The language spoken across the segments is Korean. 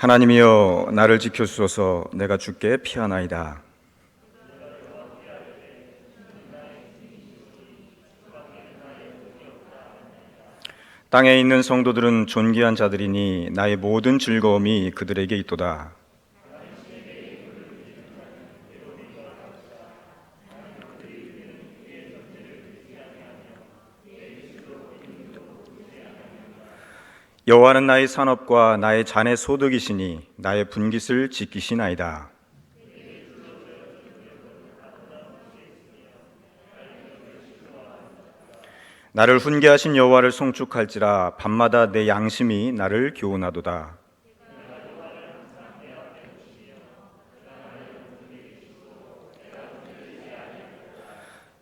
하나님이여 나를 지켜주소서. 내가 주께 피하나이다. 땅에 있는 성도들은 존귀한 자들이니 나의 모든 즐거움이 그들에게 있도다. 여호와는 나의 산업과 나의 잔의 소득이시니 나의 분깃을 지키시나이다. 나를 훈계하신 여호와를 송축할지라. 밤마다 내 양심이 나를 교훈하도다.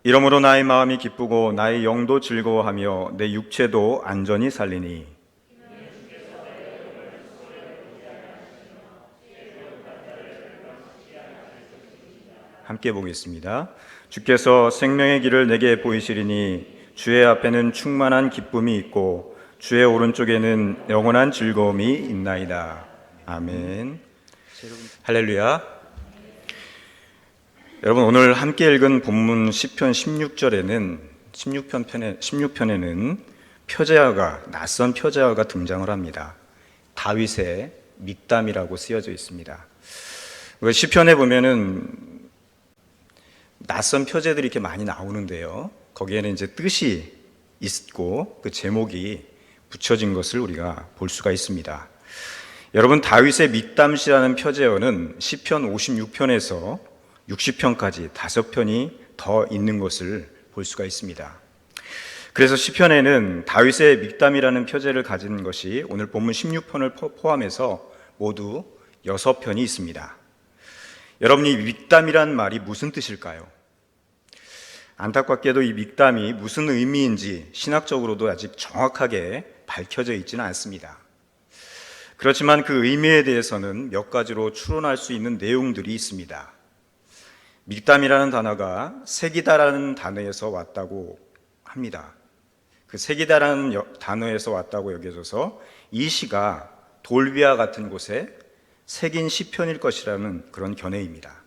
이러므로 나의 마음이 기쁘고 나의 영도 즐거워하며 내 육체도 안전히 살리니. 함께 보겠습니다. 주께서 생명의 길을 내게 보이시리니 주의 앞에는 충만한 기쁨이 있고 주의 오른쪽에는 영원한 즐거움이 있나이다. 아멘. 할렐루야. 여러분, 오늘 함께 읽은 본문 시편 16편에는 표제어가, 낯선 표제어가 등장을 합니다. 다윗의 믹담이라고 쓰여져 있습니다. 시편에 보면은 낯선 표제들이 이렇게 많이 나오는데요. 거기에는 이제 뜻이 있고 그 제목이 붙여진 것을 우리가 볼 수가 있습니다. 여러분, 다윗의 믹담시라는 표제어는 시편 56편에서 60편까지 5편이 더 있는 것을 볼 수가 있습니다. 그래서 시편에는 다윗의 믹담이라는 표제를 가진 것이 오늘 본문 16편을 포함해서 모두 6편이 있습니다. 여러분, 이 믹담이란 말이 무슨 뜻일까요? 안타깝게도 이 믹담이 무슨 의미인지 신학적으로도 아직 정확하게 밝혀져 있지는 않습니다. 그렇지만 그 의미에 대해서는 몇 가지로 추론할 수 있는 내용들이 있습니다. 믹담이라는 단어가 색이다라는 단어에서 왔다고 합니다. 그 색이다라는 단어에서 왔다고 여겨져서 이 시가 돌비와 같은 곳에 새긴 시편일 것이라는 그런 견해입니다.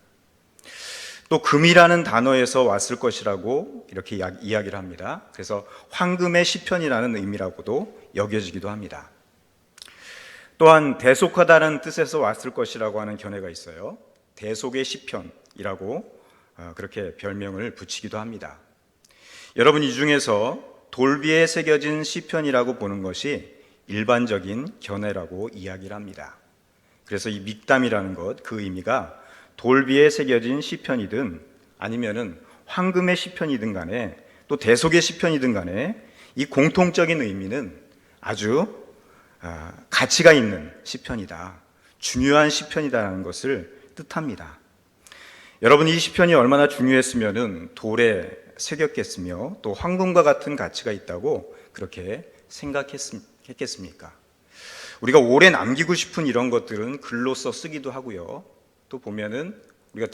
또 금이라는 단어에서 왔을 것이라고 이렇게 이야기를 합니다. 그래서 황금의 시편이라는 의미라고도 여겨지기도 합니다. 또한 대속하다는 뜻에서 왔을 것이라고 하는 견해가 있어요. 대속의 시편이라고 그렇게 별명을 붙이기도 합니다. 여러분, 이 중에서 돌비에 새겨진 시편이라고 보는 것이 일반적인 견해라고 이야기를 합니다. 그래서 이 믹담이라는 것, 그 의미가 돌비에 새겨진 시편이든 아니면은 황금의 시편이든 간에 또 대속의 시편이든 간에 이 공통적인 의미는 아주 가치가 있는 시편이다, 중요한 시편이다라는 것을 뜻합니다. 여러분, 이 시편이 얼마나 중요했으면은 돌에 새겼겠으며 또 황금과 같은 가치가 있다고 그렇게 생각했겠습니까? 우리가 오래 남기고 싶은 이런 것들은 글로써 쓰기도 하고요. 또 보면은 우리가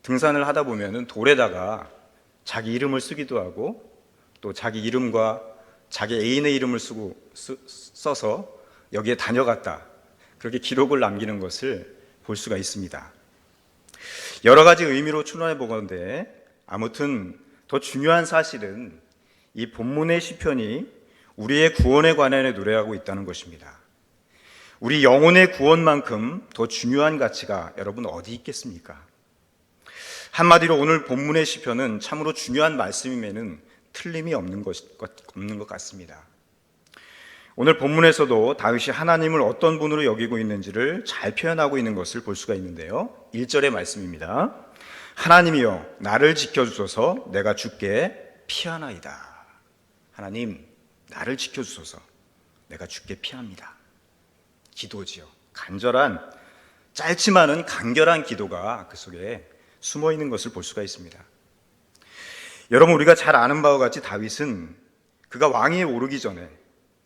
등산을 하다 보면은 돌에다가 자기 이름을 쓰기도 하고 또 자기 이름과 자기 애인의 이름을 써서 여기에 다녀갔다, 그렇게 기록을 남기는 것을 볼 수가 있습니다. 여러 가지 의미로 추론해 보건대 아무튼 더 중요한 사실은 이 본문의 시편이 우리의 구원에 관해 노래하고 있다는 것입니다. 우리 영혼의 구원만큼 더 중요한 가치가 여러분 어디 있겠습니까? 한마디로 오늘 본문의 시편은 참으로 중요한 말씀임에는 틀림이 없는 것 같습니다. 오늘 본문에서도 다윗이 하나님을 어떤 분으로 여기고 있는지를 잘 표현하고 있는 것을 볼 수가 있는데요. 1절의 말씀입니다. 하나님이여 나를 지켜주소서. 내가 주께 피하나이다. 하나님, 나를 지켜주소서. 내가 주께 피합니다. 기도지요. 간절한, 짧지만은 간결한 기도가 그 속에 숨어 있는 것을 볼 수가 있습니다. 여러분, 우리가 잘 아는 바와 같이 다윗은 그가 왕위에 오르기 전에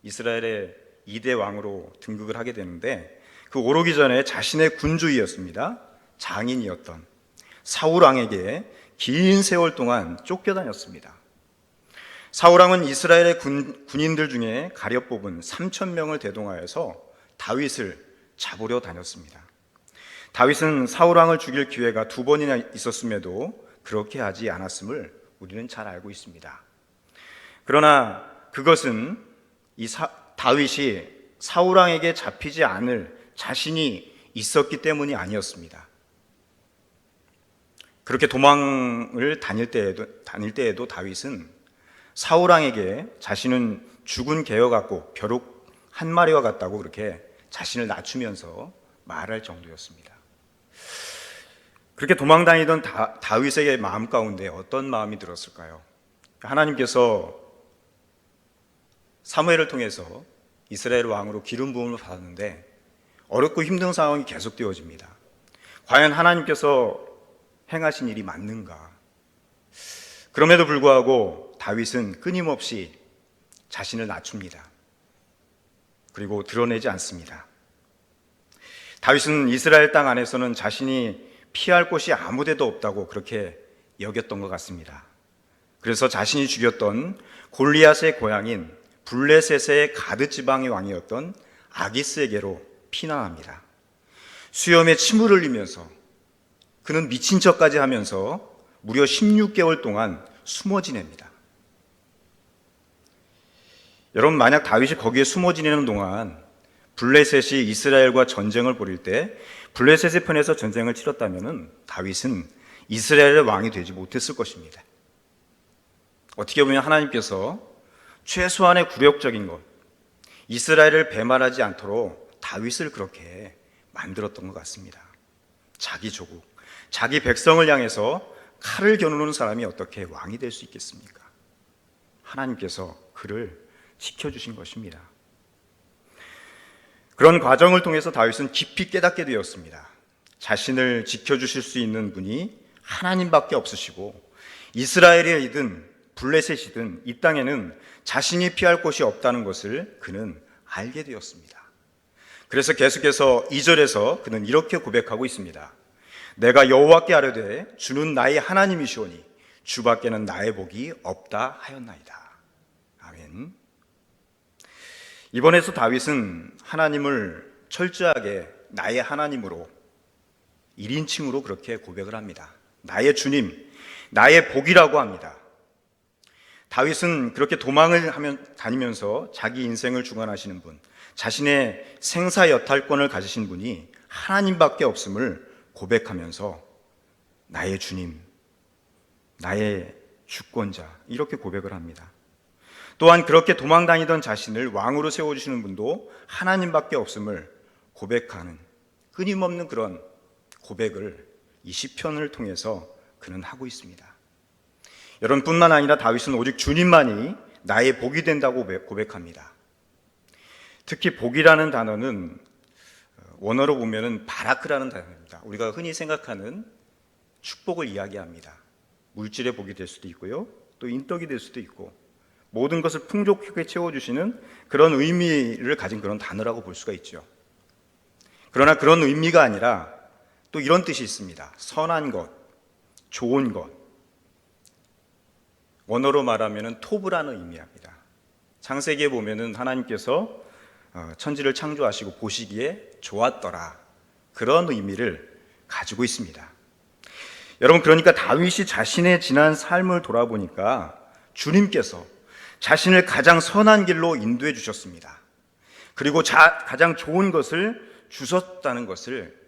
이스라엘의 2대 왕으로 등극을 하게 되는데, 그 오르기 전에 자신의 군주이었습니다. 장인이었던 사울 왕에게 긴 세월 동안 쫓겨다녔습니다. 사울 왕은 이스라엘의 군인들 중에 가려 뽑은 3,000명을 대동하여서 다윗을 잡으려 다녔습니다. 다윗은 사울왕을 죽일 기회가 2번이나 있었음에도 그렇게 하지 않았음을 우리는 잘 알고 있습니다. 그러나 그것은 다윗이 사울왕에게 잡히지 않을 자신이 있었기 때문이 아니었습니다. 그렇게 도망을 다닐 때에도 다윗은 사울왕에게 자신은 죽은 개와 같고 벼룩 한 마리와 같다고 그렇게 자신을 낮추면서 말할 정도였습니다. 그렇게 도망다니던 다윗의 마음 가운데 어떤 마음이 들었을까요? 하나님께서 사무엘을 통해서 이스라엘 왕으로 기름 부음을 받았는데 어렵고 힘든 상황이 계속되어집니다. 과연 하나님께서 행하신 일이 맞는가? 그럼에도 불구하고 다윗은 끊임없이 자신을 낮춥니다. 그리고 드러내지 않습니다. 다윗은 이스라엘 땅 안에서는 자신이 피할 곳이 아무 데도 없다고 그렇게 여겼던 것 같습니다. 그래서 자신이 죽였던 골리앗의 고향인 블레셋의 가드 지방의 왕이었던 아기스에게로 피난합니다. 수염에 침을 흘리면서 그는 미친 척까지 하면서 무려 16개월 동안 숨어 지냅니다. 여러분, 만약 다윗이 거기에 숨어 지내는 동안 블레셋이 이스라엘과 전쟁을 벌일 때 블레셋의 편에서 전쟁을 치렀다면 다윗은 이스라엘의 왕이 되지 못했을 것입니다. 어떻게 보면 하나님께서 최소한의 굴욕적인 것, 이스라엘을 배말하지 않도록 다윗을 그렇게 만들었던 것 같습니다. 자기 조국, 자기 백성을 향해서 칼을 겨누는 사람이 어떻게 왕이 될 수 있겠습니까? 하나님께서 그를 지켜주신 것입니다. 그런 과정을 통해서 다윗은 깊이 깨닫게 되었습니다. 자신을 지켜주실 수 있는 분이 하나님밖에 없으시고 이스라엘이든 블레셋이든 이 땅에는 자신이 피할 곳이 없다는 것을 그는 알게 되었습니다. 그래서 계속해서 2절에서 그는 이렇게 고백하고 있습니다. 내가 여호와께 아뢰되 주는 나의 하나님이시오니 주밖에는 나의 복이 없다 하였나이다. 아멘. 이번에서 다윗은 하나님을 철저하게 나의 하나님으로 1인칭으로 그렇게 고백을 합니다. 나의 주님, 나의 복이라고 합니다. 다윗은 그렇게 도망을 다니면서 자기 인생을 주관하시는 분, 자신의 생사여탈권을 가지신 분이 하나님밖에 없음을 고백하면서 나의 주님, 나의 주권자 이렇게 고백을 합니다. 또한 그렇게 도망다니던 자신을 왕으로 세워주시는 분도 하나님밖에 없음을 고백하는 끊임없는 그런 고백을 이 시편을 통해서 그는 하고 있습니다. 여러분뿐만 아니라 다윗은 오직 주님만이 나의 복이 된다고 고백합니다. 특히 복이라는 단어는 원어로 보면은 바라크라는 단어입니다. 우리가 흔히 생각하는 축복을 이야기합니다. 물질의 복이 될 수도 있고요, 또 인덕이 될 수도 있고 모든 것을 풍족하게 채워주시는 그런 의미를 가진 그런 단어라고 볼 수가 있죠. 그러나 그런 의미가 아니라 또 이런 뜻이 있습니다. 선한 것, 좋은 것. 원어로 말하면 토브라는 의미합니다. 창세기에 보면은 하나님께서 천지를 창조하시고 보시기에 좋았더라, 그런 의미를 가지고 있습니다. 여러분, 그러니까 다윗이 자신의 지난 삶을 돌아보니까 주님께서 자신을 가장 선한 길로 인도해 주셨습니다. 그리고 가장 좋은 것을 주셨다는 것을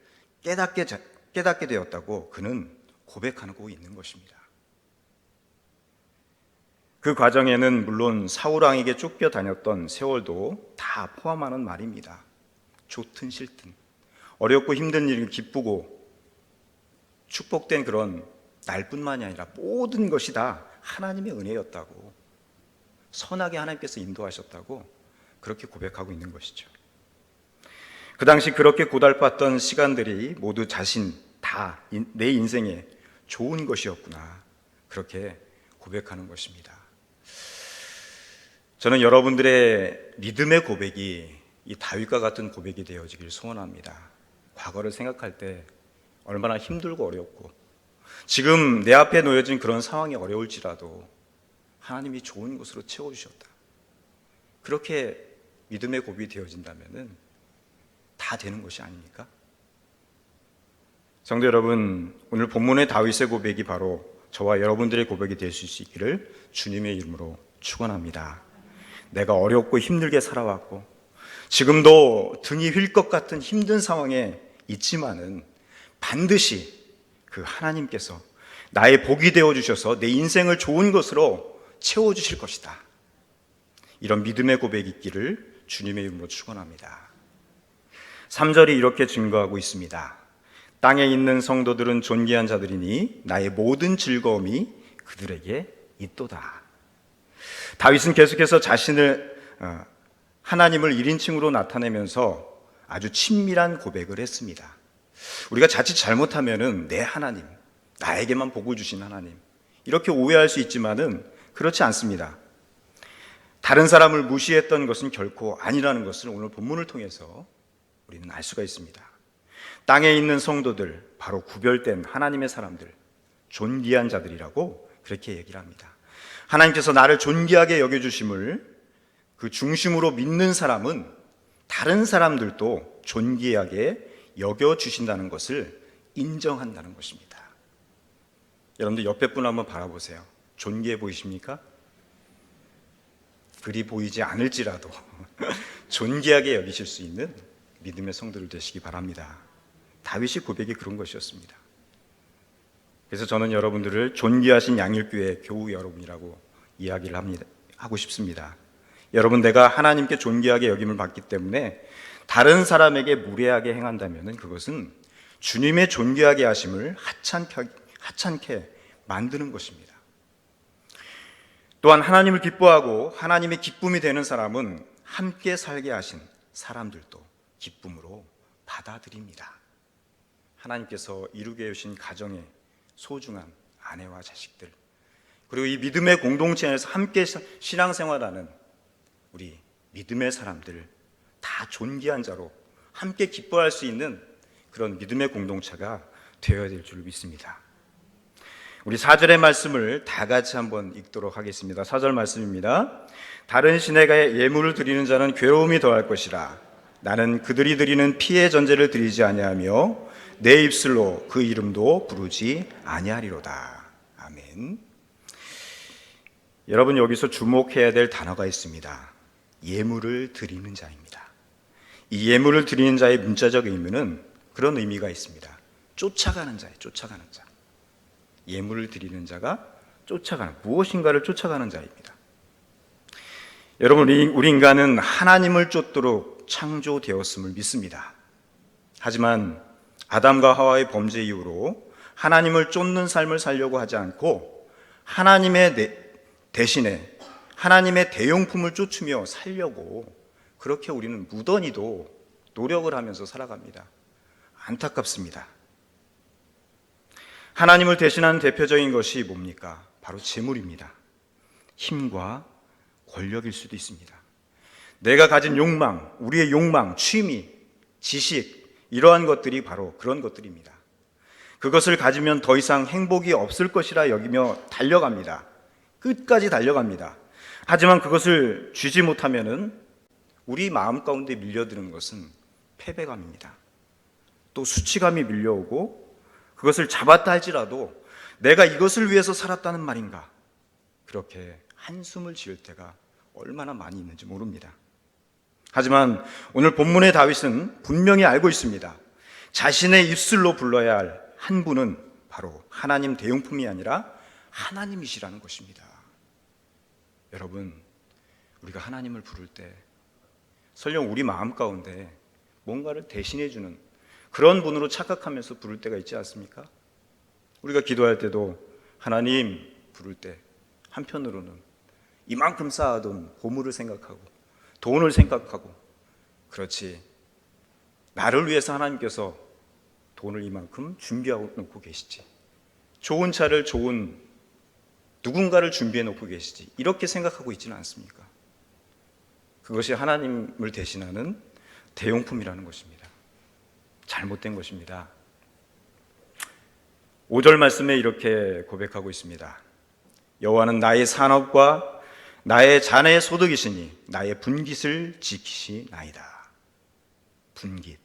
깨닫게 되었다고 그는 고백하고 있는 것입니다. 그 과정에는 물론 사울왕에게 쫓겨다녔던 세월도 다 포함하는 말입니다. 좋든 싫든 어렵고 힘든 일, 기쁘고 축복된 그런 날뿐만이 아니라 모든 것이 다 하나님의 은혜였다고, 선하게 하나님께서 인도하셨다고 그렇게 고백하고 있는 것이죠. 그 당시 그렇게 고달팠던 시간들이 모두 자신 다 내 인생에 좋은 것이었구나, 그렇게 고백하는 것입니다. 저는 여러분들의 믿음의 고백이 이 다윗과 같은 고백이 되어지길 소원합니다. 과거를 생각할 때 얼마나 힘들고 어렵고 지금 내 앞에 놓여진 그런 상황이 어려울지라도 하나님이 좋은 것으로 채워주셨다, 그렇게 믿음의 고백이 되어진다면 다 되는 것이 아닙니까? 성도 여러분, 오늘 본문의 다윗의 고백이 바로 저와 여러분들의 고백이 될 수 있기를 주님의 이름으로 축원합니다. 내가 어렵고 힘들게 살아왔고 지금도 등이 휠 것 같은 힘든 상황에 있지만은 반드시 그 하나님께서 나의 복이 되어 주셔서 내 인생을 좋은 것으로 채워 주실 것이다. 이런 믿음의 고백이 있기를 주님의 이름으로 축원합니다. 3절이 이렇게 증거하고 있습니다. 땅에 있는 성도들은 존귀한 자들이니 나의 모든 즐거움이 그들에게 있도다. 다윗은 계속해서 자신을 하나님을 1인칭으로 나타내면서 아주 친밀한 고백을 했습니다. 우리가 자칫 잘못하면은 내 하나님, 나에게만 복을 주신 하나님 이렇게 오해할 수 있지만은 그렇지 않습니다. 다른 사람을 무시했던 것은 결코 아니라는 것을 오늘 본문을 통해서 우리는 알 수가 있습니다. 땅에 있는 성도들, 바로 구별된 하나님의 사람들, 존귀한 자들이라고 그렇게 얘기를 합니다. 하나님께서 나를 존귀하게 여겨주심을 그 중심으로 믿는 사람은 다른 사람들도 존귀하게 여겨주신다는 것을 인정한다는 것입니다. 여러분들 옆에 분 한번 바라보세요. 존귀해 보이십니까? 그리 보이지 않을지라도 존귀하게 여기실 수 있는 믿음의 성도들 되시기 바랍니다. 다윗의 고백이 그런 것이었습니다. 그래서 저는 여러분들을 존귀하신 양일교회 교우 여러분이라고 이야기를 하고 싶습니다. 여러분, 내가 하나님께 존귀하게 여김을 받기 때문에 다른 사람에게 무례하게 행한다면 그것은 주님의 존귀하게 하심을 하찮게 만드는 것입니다. 또한 하나님을 기뻐하고 하나님의 기쁨이 되는 사람은 함께 살게 하신 사람들도 기쁨으로 받아들입니다. 하나님께서 이루게 해주신 가정의 소중한 아내와 자식들, 그리고 이 믿음의 공동체 안에서 함께 신앙생활하는 우리 믿음의 사람들 다 존귀한 자로 함께 기뻐할 수 있는 그런 믿음의 공동체가 되어야 될 줄 믿습니다. 우리 4절의 말씀을 다 같이 한번 읽도록 하겠습니다. 4절 말씀입니다. 다른 신에게 예물을 드리는 자는 괴로움이 더할 것이라. 나는 그들이 드리는 피의 전제를 드리지 아니하며 내 입술로 그 이름도 부르지 아니하리로다. 아멘. 여러분, 여기서 주목해야 될 단어가 있습니다. 예물을 드리는 자입니다. 이 예물을 드리는 자의 문자적 의미는 그런 의미가 있습니다. 쫓아가는 자예요. 쫓아가는 자. 예물을 드리는 자가 쫓아가는, 무엇인가를 쫓아가는 자입니다. 여러분, 우리 인간은 하나님을 쫓도록 창조되었음을 믿습니다. 하지만 아담과 하와의 범죄 이후로 하나님을 쫓는 삶을 살려고 하지 않고 하나님의 대신에 하나님의 대용품을 쫓으며 살려고 그렇게 우리는 무던히도 노력을 하면서 살아갑니다. 안타깝습니다. 하나님을 대신하는 대표적인 것이 뭡니까? 바로 재물입니다. 힘과 권력일 수도 있습니다. 내가 가진 욕망, 우리의 욕망, 취미, 지식, 이러한 것들이 바로 그런 것들입니다. 그것을 가지면 더 이상 행복이 없을 것이라 여기며 달려갑니다. 끝까지 달려갑니다. 하지만 그것을 쥐지 못하면은 우리 마음 가운데 밀려드는 것은 패배감입니다. 또 수치감이 밀려오고 그것을 잡았다 할지라도 내가 이것을 위해서 살았다는 말인가? 그렇게 한숨을 지을 때가 얼마나 많이 있는지 모릅니다. 하지만 오늘 본문의 다윗은 분명히 알고 있습니다. 자신의 입술로 불러야 할 한 분은 바로 하나님 대용품이 아니라 하나님이시라는 것입니다. 여러분, 우리가 하나님을 부를 때 설령 우리 마음 가운데 뭔가를 대신해 주는 그런 분으로 착각하면서 부를 때가 있지 않습니까? 우리가 기도할 때도 하나님 부를 때 한편으로는 이만큼 쌓아둔 보물을 생각하고 돈을 생각하고, 그렇지, 나를 위해서 하나님께서 돈을 이만큼 준비하고 놓고 계시지, 좋은 차를 좋은 누군가를 준비해 놓고 계시지, 이렇게 생각하고 있지는 않습니까? 그것이 하나님을 대신하는 대용품이라는 것입니다. 잘못된 것입니다. 5절 말씀에 이렇게 고백하고 있습니다. 여호와는 나의 산업과 나의 자네의 소득이시니 나의 분깃을 지키시나이다. 분깃,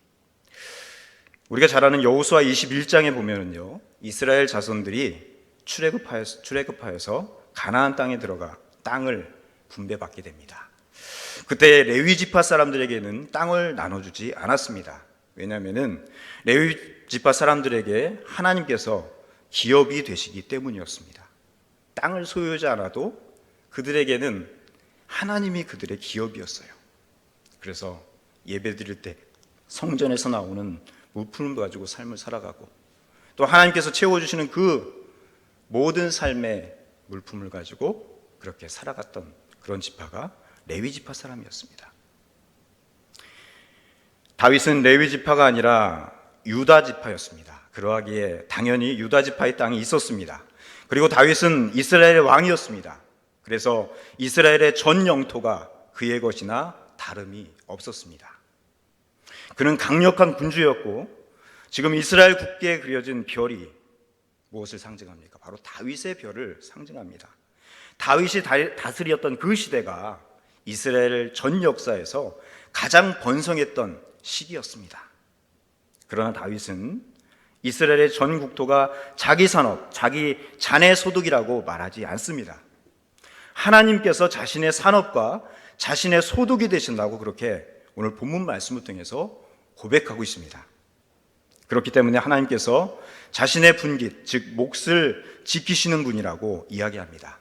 우리가 잘 아는 여호수아 21장에 보면은요, 이스라엘 자손들이 출애굽하여서 가나안 땅에 들어가 땅을 분배받게 됩니다. 그때 레위 지파 사람들에게는 땅을 나눠주지 않았습니다. 왜냐하면은 레위 지파 사람들에게 하나님께서 기업이 되시기 때문이었습니다. 땅을 소유하지 않아도 그들에게는 하나님이 그들의 기업이었어요. 그래서 예배 드릴 때 성전에서 나오는 물품을 가지고 삶을 살아가고, 또 하나님께서 채워주시는 그 모든 삶의 물품을 가지고 그렇게 살아갔던 그런 지파가 레위 지파 사람이었습니다. 다윗은 레위 지파가 아니라 유다 지파였습니다. 그러하기에 당연히 유다 지파의 땅이 있었습니다. 그리고 다윗은 이스라엘의 왕이었습니다. 그래서 이스라엘의 전 영토가 그의 것이나 다름이 없었습니다. 그는 강력한 군주였고, 지금 이스라엘 국기에 그려진 별이 무엇을 상징합니까? 바로 다윗의 별을 상징합니다. 다윗이 다스렸던 그 시대가 이스라엘 전 역사에서 가장 번성했던 시기였습니다. 그러나 다윗은 이스라엘의 전 국토가 자기 산업, 자기 자네 소득이라고 말하지 않습니다. 하나님께서 자신의 산업과 자신의 소득이 되신다고 그렇게 오늘 본문 말씀을 통해서 고백하고 있습니다. 그렇기 때문에 하나님께서 자신의 분깃, 즉 몫을 지키시는 분이라고 이야기합니다.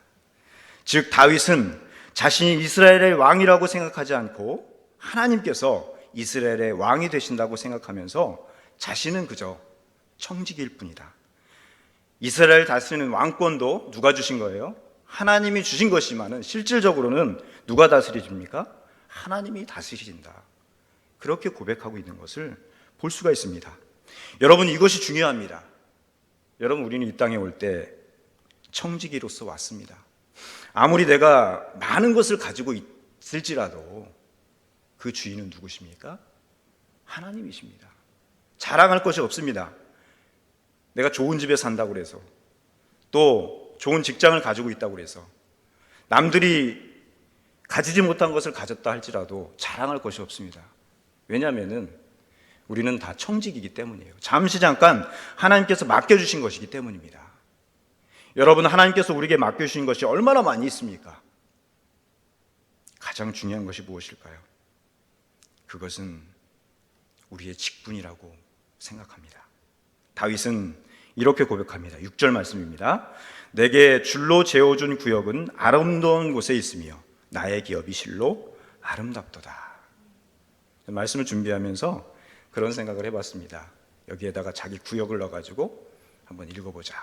즉 다윗은 자신이 이스라엘의 왕이라고 생각하지 않고 하나님께서 이스라엘의 왕이 되신다고 생각하면서 자신은 그저 청지기일 뿐이다. 이스라엘 다스리는 왕권도 누가 주신 거예요? 하나님이 주신 것이지만 실질적으로는 누가 다스리십니까? 하나님이 다스리신다. 그렇게 고백하고 있는 것을 볼 수가 있습니다. 여러분, 이것이 중요합니다. 여러분, 우리는 이 땅에 올 때 청지기로서 왔습니다. 아무리 내가 많은 것을 가지고 있을지라도 그 주인은 누구십니까? 하나님이십니다. 자랑할 것이 없습니다. 내가 좋은 집에 산다고 그래서, 또 좋은 직장을 가지고 있다고 그래서, 남들이 가지지 못한 것을 가졌다 할지라도 자랑할 것이 없습니다. 왜냐하면은 우리는 다 청직이기 때문이에요. 잠깐 하나님께서 맡겨주신 것이기 때문입니다. 여러분, 하나님께서 우리에게 맡겨주신 것이 얼마나 많이 있습니까? 가장 중요한 것이 무엇일까요? 그것은 우리의 직분이라고 생각합니다. 다윗은 이렇게 고백합니다. 6절 말씀입니다. 내게 줄로 재어준 구역은 아름다운 곳에 있으며 나의 기업이 실로 아름답도다. 말씀을 준비하면서 그런 생각을 해봤습니다. 여기에다가 자기 구역을 넣어가지고 한번 읽어보자.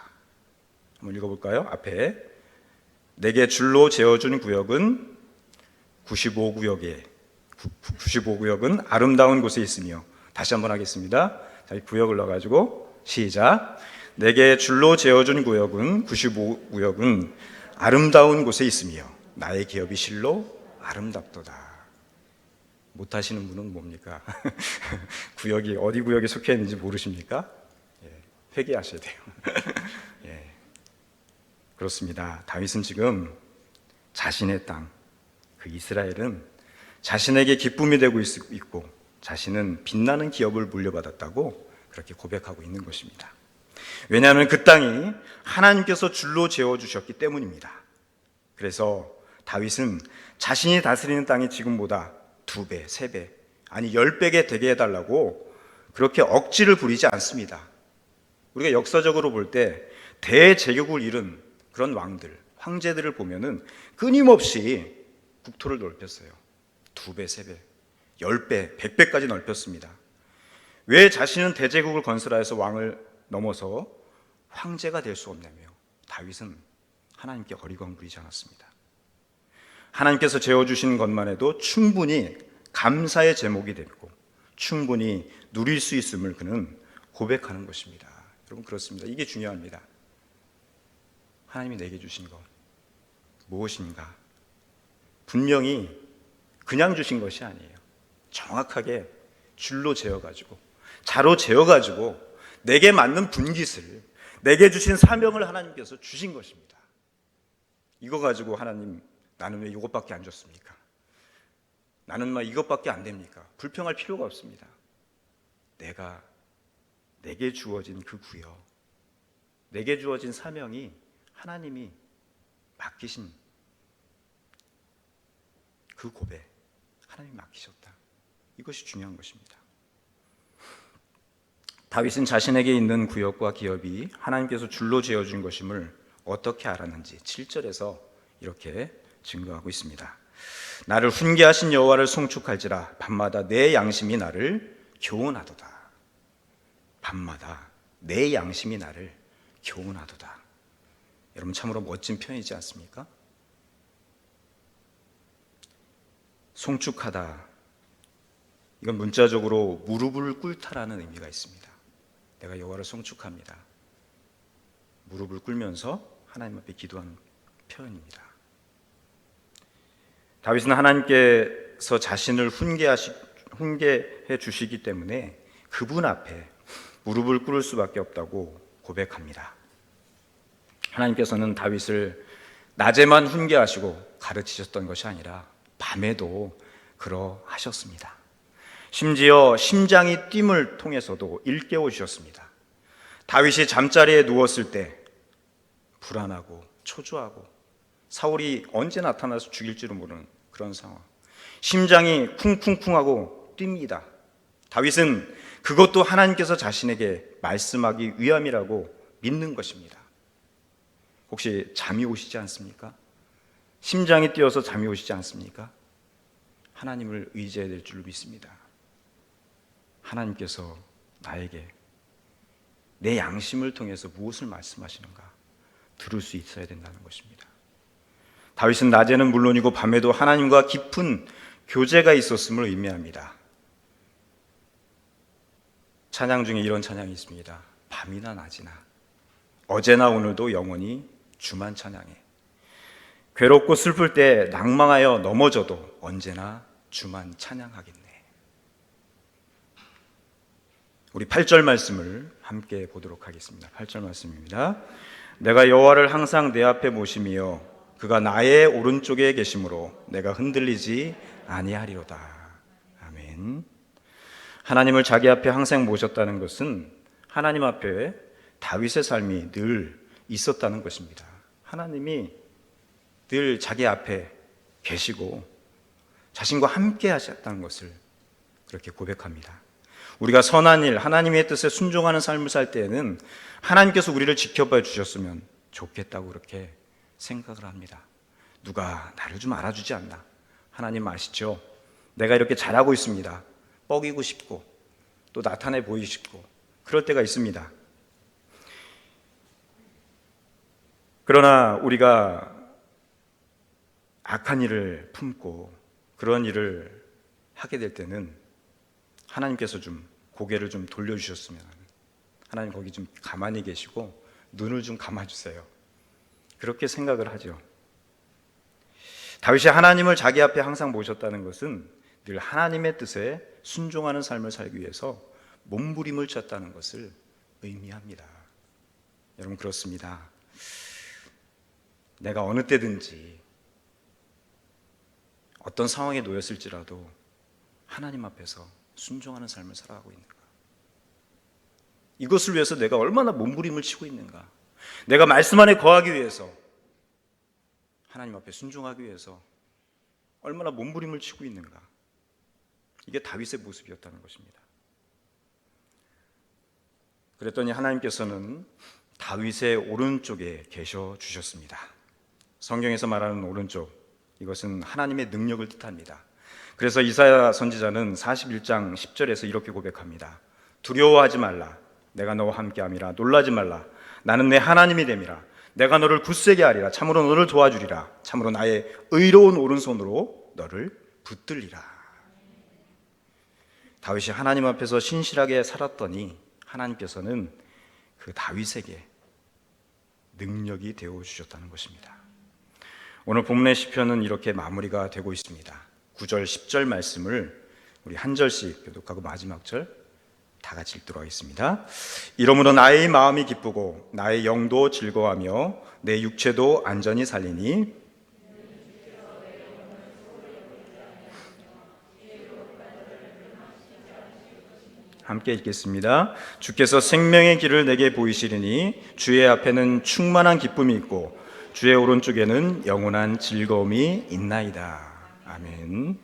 한번 읽어볼까요? 앞에 내게 줄로 재어준 구역은 95구역은 아름다운 곳에 있으며, 다시 한번 하겠습니다. 자기 구역을 넣어가지고 시작. 내게 줄로 재어준 구역은 95구역은 아름다운 곳에 있으며 나의 기업이 실로 아름답도다. 못하시는 분은 뭡니까? 구역이 어디 구역에 속해 있는지 모르십니까? 회개하셔야 돼요. 그렇습니다. 다윗은 지금 자신의 땅, 그 이스라엘은 자신에게 기쁨이 되고 있고 자신은 빛나는 기업을 물려받았다고 그렇게 고백하고 있는 것입니다. 왜냐하면 그 땅이 하나님께서 줄로 재워주셨기 때문입니다. 그래서 다윗은 자신이 다스리는 땅이 지금보다 2배, 3배, 아니 10배가 되게 해달라고 그렇게 억지를 부리지 않습니다. 우리가 역사적으로 볼 때 대제국을 이룬 그런 왕들, 황제들을 보면은 끊임없이 국토를 넓혔어요. 2배, 3배, 10배, 100배까지 넓혔습니다. 왜 자신은 대제국을 건설하여서 왕을 넘어서 황제가 될 수 없냐며 다윗은 하나님께 어리광 부리지 않았습니다. 하나님께서 재워주신 것만 해도 충분히 감사의 제목이 되고 충분히 누릴 수 있음을 그는 고백하는 것입니다. 여러분, 그렇습니다. 이게 중요합니다. 하나님이 내게 주신 것 무엇인가? 분명히 그냥 주신 것이 아니에요. 정확하게 줄로 재어가지고, 자로 재어가지고 내게 맞는 분깃을, 내게 주신 사명을 하나님께서 주신 것입니다. 이거 가지고 하나님, 나는 왜 이것밖에 안 줬습니까? 나는 막 이것밖에 안 됩니까? 불평할 필요가 없습니다. 내가 내게 주어진 그 구역, 내게 주어진 사명이 하나님이 맡기신 그 고백, 하나님이 맡기셨다. 이것이 중요한 것입니다. 다윗은 자신에게 있는 구역과 기업이 하나님께서 줄로 지어준 것임을 어떻게 알았는지 7절에서 이렇게 증거하고 있습니다. 나를 훈계하신 여호와를 송축할지라 밤마다 내 양심이 나를 교훈하도다. 밤마다 내 양심이 나를 교훈하도다. 여러분 참으로 멋진 표현이지 않습니까? 송축하다, 이건 문자적으로 무릎을 꿇다라는 의미가 있습니다. 내가 여호와를 송축합니다. 무릎을 꿇면서 하나님 앞에 기도하는 표현입니다. 다윗은 하나님께서 자신을 훈계해 주시기 때문에 그분 앞에 무릎을 꿇을 수밖에 없다고 고백합니다. 하나님께서는 다윗을 낮에만 훈계하시고 가르치셨던 것이 아니라 밤에도 그러하셨습니다. 심지어 심장이 뜀을 통해서도 일깨워 주셨습니다. 다윗이 잠자리에 누웠을 때 불안하고 초조하고 사울이 언제 나타나서 죽일지도 모르는 그런 상황, 심장이 쿵쿵쿵하고 뜁니다. 다윗은 그것도 하나님께서 자신에게 말씀하기 위함이라고 믿는 것입니다. 혹시 잠이 오시지 않습니까? 심장이 뛰어서 잠이 오시지 않습니까? 하나님을 의지해야 될 줄 믿습니다. 하나님께서 나에게 내 양심을 통해서 무엇을 말씀하시는가 들을 수 있어야 된다는 것입니다. 다윗은 낮에는 물론이고 밤에도 하나님과 깊은 교제가 있었음을 의미합니다. 찬양 중에 이런 찬양이 있습니다. 밤이나 낮이나 어제나 오늘도 영원히 주만 찬양해. 괴롭고 슬플 때 낭망하여 넘어져도 언제나 주만 찬양하겠네. 우리 8절 말씀을 함께 보도록 하겠습니다. 8절 말씀입니다. 내가 여호와를 항상 내 앞에 모심이여 그가 나의 오른쪽에 계심으로 내가 흔들리지 아니하리로다. 아멘. 하나님을 자기 앞에 항상 모셨다는 것은 하나님 앞에 다윗의 삶이 늘 있었다는 것입니다. 하나님이 늘 자기 앞에 계시고 자신과 함께 하셨다는 것을 그렇게 고백합니다. 우리가 선한 일, 하나님의 뜻에 순종하는 삶을 살 때에는 하나님께서 우리를 지켜봐 주셨으면 좋겠다고 그렇게 생각을 합니다. 누가 나를 좀 알아주지 않나? 하나님 아시죠? 내가 이렇게 잘하고 있습니다. 뻐기고 싶고 또 나타내 보이고 싶고 그럴 때가 있습니다. 그러나 우리가 악한 일을 품고 그런 일을 하게 될 때는 하나님께서 좀 고개를 좀 돌려주셨으면, 하나님 거기 좀 가만히 계시고 눈을 좀 감아주세요, 그렇게 생각을 하죠. 다윗이 하나님을 자기 앞에 항상 모셨다는 것은 늘 하나님의 뜻에 순종하는 삶을 살기 위해서 몸부림을 쳤다는 것을 의미합니다. 여러분 그렇습니다. 내가 어느 때든지 어떤 상황에 놓였을지라도 하나님 앞에서 순종하는 삶을 살아가고 있는가? 이것을 위해서 내가 얼마나 몸부림을 치고 있는가? 내가 말씀 안에 거하기 위해서, 하나님 앞에 순종하기 위해서 얼마나 몸부림을 치고 있는가? 이게 다윗의 모습이었다는 것입니다. 그랬더니 하나님께서는 다윗의 오른쪽에 계셔 주셨습니다. 성경에서 말하는 오른쪽, 이것은 하나님의 능력을 뜻합니다. 그래서 이사야 선지자는 41장 10절에서 이렇게 고백합니다. 두려워하지 말라. 내가 너와 함께함이라. 놀라지 말라. 나는 내 하나님이 됨이라. 내가 너를 굳세게 하리라. 참으로 너를 도와주리라. 참으로 나의 의로운 오른손으로 너를 붙들리라. 다윗이 하나님 앞에서 신실하게 살았더니 하나님께서는 그 다윗에게 능력이 되어 주셨다는 것입니다. 오늘 본문의 시편은 이렇게 마무리가 되고 있습니다. 9절, 10절 말씀을 우리 한 절씩 교독하고 마지막 절 다 같이 읽도록 하겠습니다. 이러므로 나의 마음이 기쁘고 나의 영도 즐거워하며 내 육체도 안전히 살리니 함께 읽겠습니다. 주께서 생명의 길을 내게 보이시리니 주의 앞에는 충만한 기쁨이 있고 주의 오른쪽에는 영원한 즐거움이 있나이다. 아멘.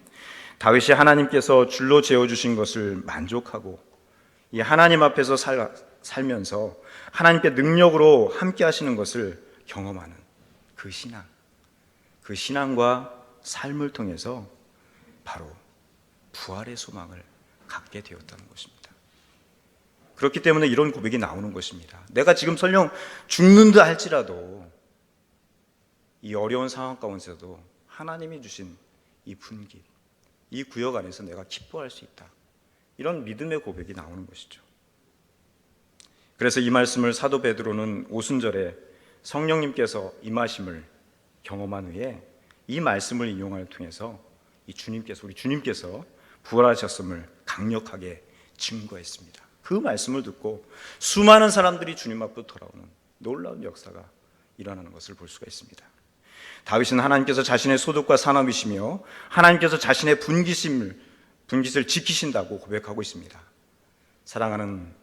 다윗이 하나님께서 줄로 재워주신 것을 만족하고 이 하나님 앞에서 살면서 하나님께 능력으로 함께 하시는 것을 경험하는 그 신앙과 삶을 통해서 바로 부활의 소망을 갖게 되었다는 것입니다. 그렇기 때문에 이런 고백이 나오는 것입니다. 내가 지금 설령 죽는다 할지라도 이 어려운 상황 가운데서도 하나님이 주신 이 분기, 이 구역 안에서 내가 기뻐할 수 있다. 이런 믿음의 고백이 나오는 것이죠. 그래서 이 말씀을 사도 베드로는 오순절에 성령님께서 임하심을 경험한 후에 이 말씀을 인용을 통해서 우리 주님께서 부활하셨음을 강력하게 증거했습니다. 그 말씀을 듣고 수많은 사람들이 주님 앞으로 돌아오는 놀라운 역사가 일어나는 것을 볼 수가 있습니다. 다윗은 하나님께서 자신의 소득과 산업이시며 하나님께서 자신의 분깃을 지키신다고 고백하고 있습니다. 사랑하는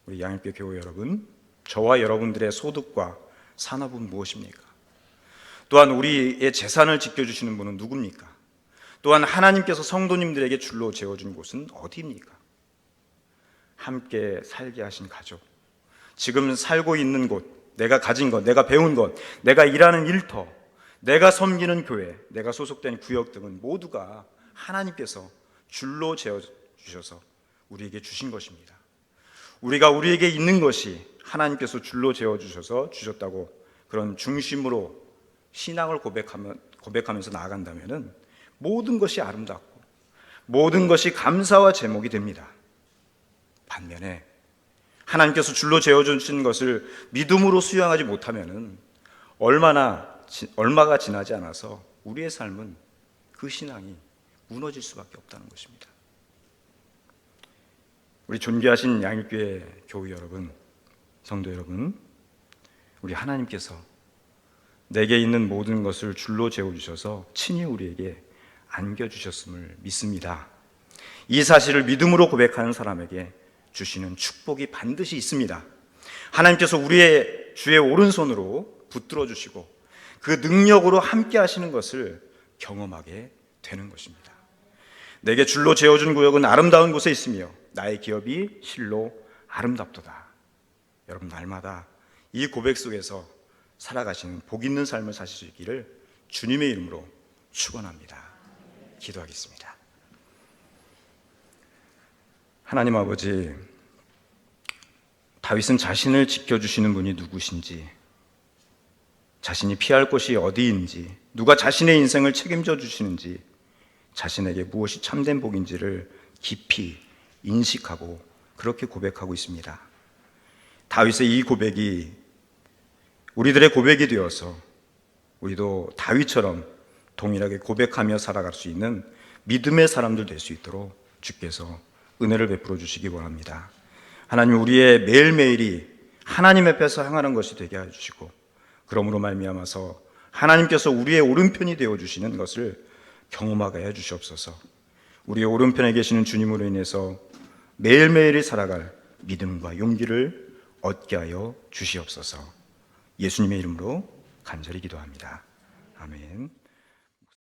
우리 양육교 교회 여러분, 저와 여러분들의 소득과 산업은 무엇입니까? 또한 우리의 재산을 지켜주시는 분은 누굽니까? 또한 하나님께서 성도님들에게 줄로 재워준 곳은 어디입니까? 함께 살게 하신 가족, 지금 살고 있는 곳, 내가 가진 것, 내가 배운 것, 내가 일하는 일터, 내가 섬기는 교회, 내가 소속된 구역 등은 모두가 하나님께서 줄로 재워주셔서 우리에게 주신 것입니다. 우리에게 있는 것이 하나님께서 줄로 재워주셔서 주셨다고 그런 중심으로 신앙을 고백하면서 나아간다면 모든 것이 아름답고 모든 것이 감사와 제목이 됩니다. 반면에 하나님께서 줄로 재워주신 것을 믿음으로 수용하지 못하면 얼마가 지나지 않아서 우리의 삶은 그 신앙이 무너질 수밖에 없다는 것입니다. 우리 존귀하신 양육교회 교우 여러분, 성도 여러분, 우리 하나님께서 내게 있는 모든 것을 줄로 재워주셔서 친히 우리에게 안겨주셨음을 믿습니다. 이 사실을 믿음으로 고백하는 사람에게 주시는 축복이 반드시 있습니다. 하나님께서 우리의 주의 오른손으로 붙들어 주시고 그 능력으로 함께 하시는 것을 경험하게 되는 것입니다. 내게 줄로 재워준 구역은 아름다운 곳에 있으며 나의 기업이 실로 아름답도다. 여러분, 날마다 이 고백 속에서 살아가시는 복 있는 삶을 사실 수 있기를 주님의 이름으로 축원합니다. 기도하겠습니다. 하나님 아버지, 다윗은 자신을 지켜주시는 분이 누구신지, 자신이 피할 곳이 어디인지, 누가 자신의 인생을 책임져 주시는지, 자신에게 무엇이 참된 복인지를 깊이 인식하고 그렇게 고백하고 있습니다. 다윗의 이 고백이 우리들의 고백이 되어서 우리도 다윗처럼 동일하게 고백하며 살아갈 수 있는 믿음의 사람들 될 수 있도록 주께서 은혜를 베풀어 주시기 원합니다. 하나님, 우리의 매일매일이 하나님 앞에서 향하는 것이 되게 해주시고, 그러므로 말미암아서 하나님께서 우리의 오른편이 되어주시는 것을 경험하게 해주시옵소서. 우리의 오른편에 계시는 주님으로 인해서 매일매일이 살아갈 믿음과 용기를 얻게 하여 주시옵소서. 예수님의 이름으로 간절히 기도합니다. 아멘.